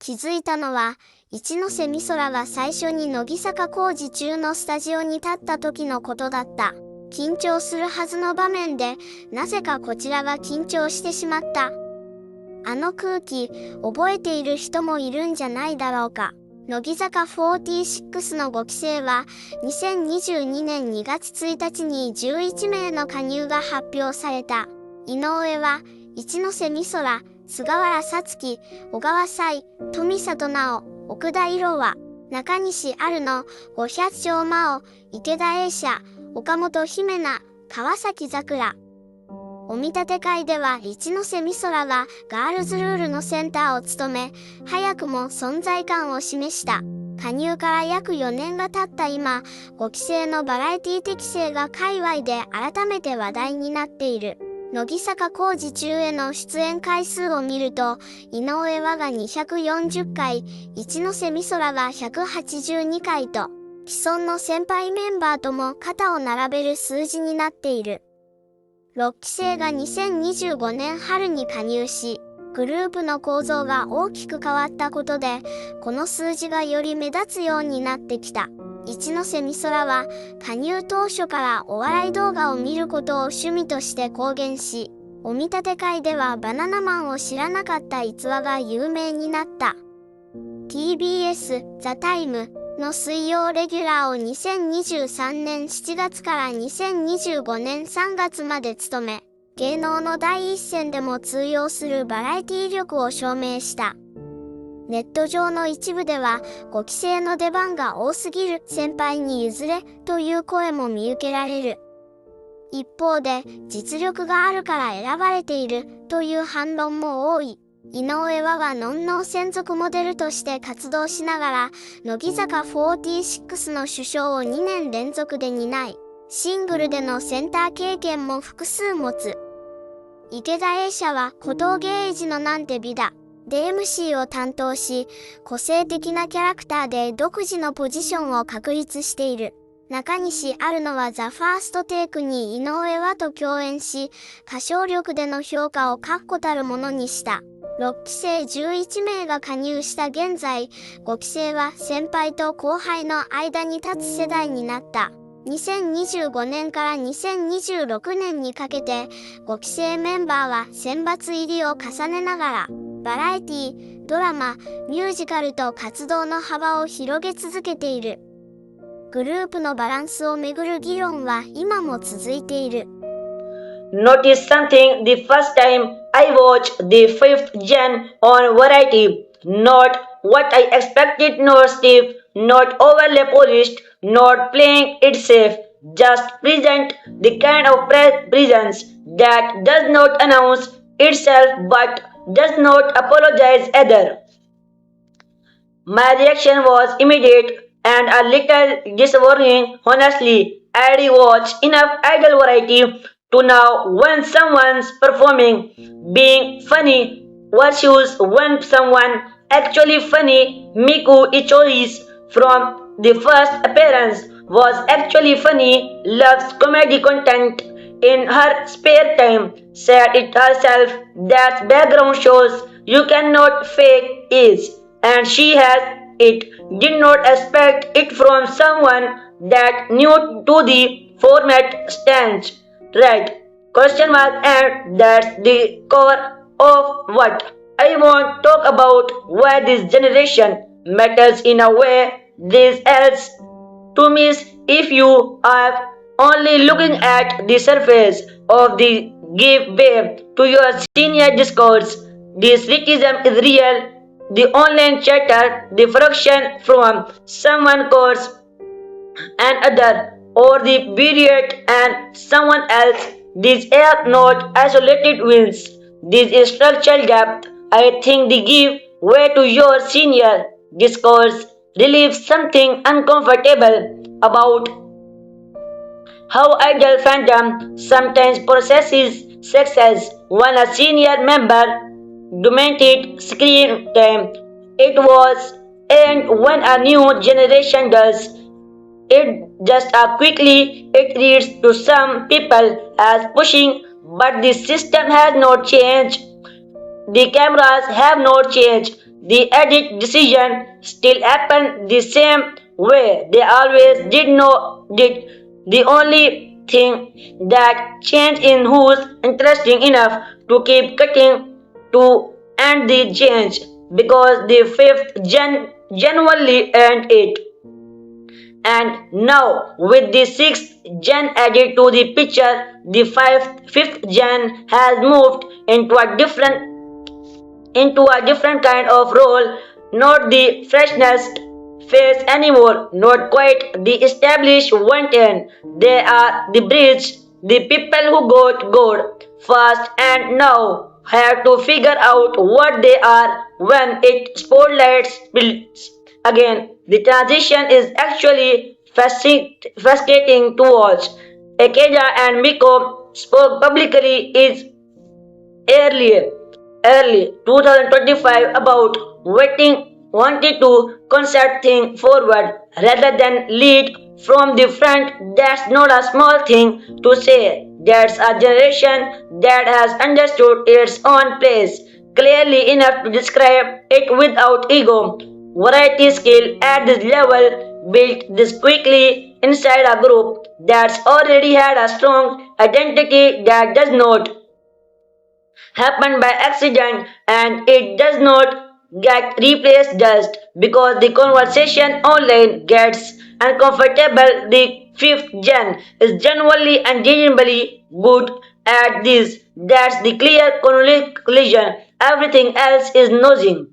気づいたのは、一ノ瀬美空が最初に乃木坂工事中のスタジオに立った時のことだった。緊張するはずの場面で、なぜかこちらが緊張してしまった。あの空気、覚えている人もいるんじゃないだろうか。乃木坂46の5期生は、2022年2月1日に11名の加入が発表された。井上は、一ノ瀬美空、菅原さつき、小川彩、富里奈央、奥田色羽、中西アルノ、五百丁真央、池田瑛紗、岡本姫奈、川崎桜。お見立て会では一ノ瀬美空がガールズルールのセンターを務め、早くも存在感を示した。加入から約4年が経った今、5期生のバラエティ適性が界隈で改めて話題になっている。乃木坂工事中への出演回数を見ると、井上和が240回、一ノ瀬美空が182回と、既存の先輩メンバーとも肩を並べる数字になっている。6期生が2025年春に加入し、グループの構造が大きく変わったことで、この数字がより目立つようになってきた。一ノ瀬美空は、加入当初からお笑い動画を見ることを趣味として公言し、お見立て会ではバナナマンを知らなかった逸話が有名になった。TBS、ザタイムの水曜レギュラーを2023年7月から2025年3月まで務め、芸能の第一線でも通用するバラエティ力を証明した。ネット上の一部では、5期生の出番が多すぎる先輩に譲れという声も見受けられる。一方で、実力があるから選ばれているという反論も多い。井上和がのんのう専属モデルとして活動しながら、乃木坂46の主将を2年連続で担い、シングルでのセンター経験も複数持つ。池田瑛紗は小峠英二のなんて美だ。で MC を担当し、個性的なキャラクターで独自のポジションを確立している。中西アルノはザ・ファーストテイクに井上和と共演し、歌唱力での評価を確固たるものにした。6期生11名が加入した現在、5期生は先輩と後輩の間に立つ世代になった。2025年から2026年にかけて、5期生メンバーは選抜入りを重ねながら、バラエティ、ドラマ、ミュージカルと活動の幅を広げ続けている。グループのバランスをめぐる議論は今も続いている。Notice something the first time I watched the 5th gen on Variety. Not what I expected, nor stiff, not overly polished, not playing it safe. Just present the kind of presence that does not announce itself but does not apologize either. My reaction was immediate and a little disappointing. Honestly, I'd watched enough idol variety to know when someone's performing, being funny, versus when someone actually funny. Miku Ichoi's from the first appearance was actually funny, loves comedy content in her spare time, said it herself that background shows you cannot fake is, and she has it. Did not expect it from someone that new to the format stands. Right? Question mark, and that's the core of what I want to talk about, why this generation matters in a way this else to miss if you are only looking at the surface of the give way to your senior discourse. This criticism is real. The online chatter, the friction from someone course and other, or the period and someone else. These are not isolated wins. This is structural depth. I think the give way to your senior discourse relieves something uncomfortable about how idol fandom sometimes processes success. When a senior member dominated screen time, it was, and when a new generation does it just quickly, it reads to some people as pushing, but the system has not changed. The cameras have not changed. The edit decision still happened the same way they always did. The only thing that changed in who's interesting enough to keep cutting to end the change because the fifth genuinely earned it. And now, with the sixth gen added to the picture, the fifth gen has moved into a different kind of role, not the freshest face anymore, not quite the established one ten. They are the bridge, the people who got good fast and now have to figure out what they are when it spotlight spills. Again, the transition is actually fascinating to watch. Akeja and Miko spoke publicly is earlier early 2025 about wanted to concept things forward rather than lead from the front. That's not a small thing to say. That's a generation that has understood its own place clearly enough to describe it without ego. Variety skill at this level built this quickly inside a group that's already had a strong identity that does not happen by accident and it does not get replaced just because the conversation online gets uncomfortable. The fifth gen is genuinely and genuinely good at this. That's the clear conclusion. Everything else is nothing.